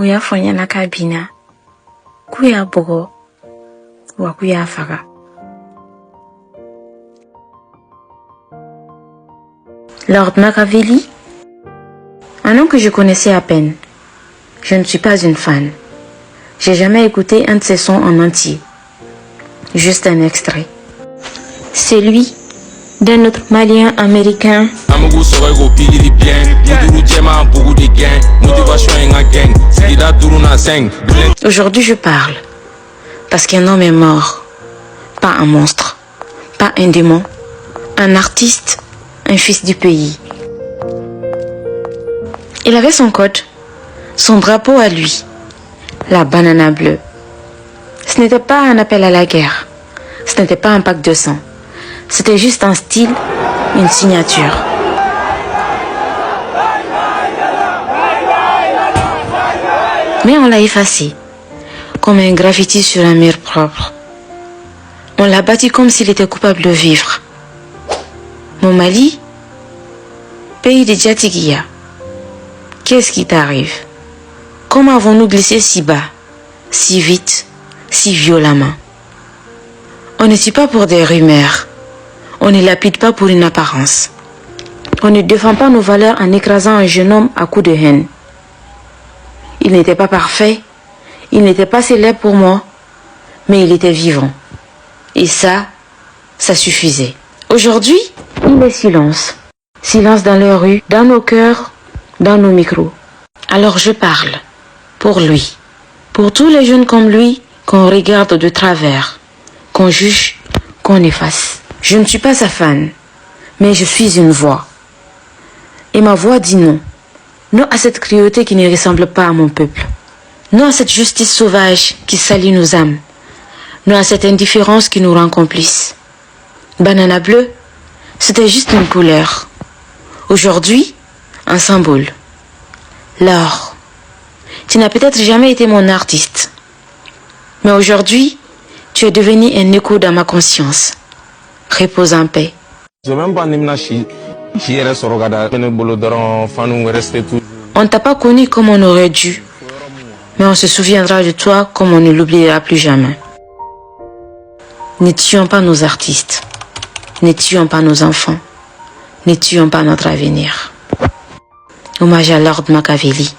Uya fonya na kabina. Kuya bogo. Wa kuya faga. Lord Machiavelli, un nom que je connaissais à peine. Je ne suis pas une fan. J'ai jamais écouté un de ses sons en entier. Juste un extrait. Celui d'un autre malien américain. Aujourd'hui je parle. Parce qu'un homme est mort. Pas un monstre. Pas un démon. Un artiste. Un fils du pays. Il avait son code. Son drapeau à lui. La banana bleue. Ce n'était pas un appel à la guerre. Ce n'était pas un pacte de sang. C'était juste un style, une signature. Mais on l'a effacé, comme un graffiti sur un mur propre. On l'a bâti comme s'il était coupable de vivre. Mon Mali, pays de Djatigia, qu'est-ce qui t'arrive? Comment avons-nous glissé si bas, si vite, si violemment? On ne tue pas pour des rumeurs. On ne lapide pas pour une apparence. On ne défend pas nos valeurs en écrasant un jeune homme à coups de haine. Il n'était pas parfait. Il n'était pas célèbre pour moi. Mais il était vivant. Et ça suffisait. Aujourd'hui, il est silence. Silence dans les rues, dans nos cœurs, dans nos micros. Alors je parle. Pour lui. Pour tous les jeunes comme lui qu'on regarde de travers. Qu'on juge, qu'on efface. Je ne suis pas sa fan, mais je suis une voix. Et ma voix dit non. Non à cette cruauté qui ne ressemble pas à mon peuple. Non à cette justice sauvage qui salit nos âmes. Non à cette indifférence qui nous rend complices. Banana bleue, c'était juste une couleur. Aujourd'hui, un symbole. L'or. Tu n'as peut-être jamais été mon artiste. Mais aujourd'hui, tu es devenu un écho dans ma conscience. Repose en paix. On ne t'a pas connu comme on aurait dû, mais on se souviendra de toi comme on ne l'oubliera plus jamais. Ne tuons pas nos artistes, ne tuons pas nos enfants, ne tuons pas notre avenir. Hommage à Lord Machiavelli.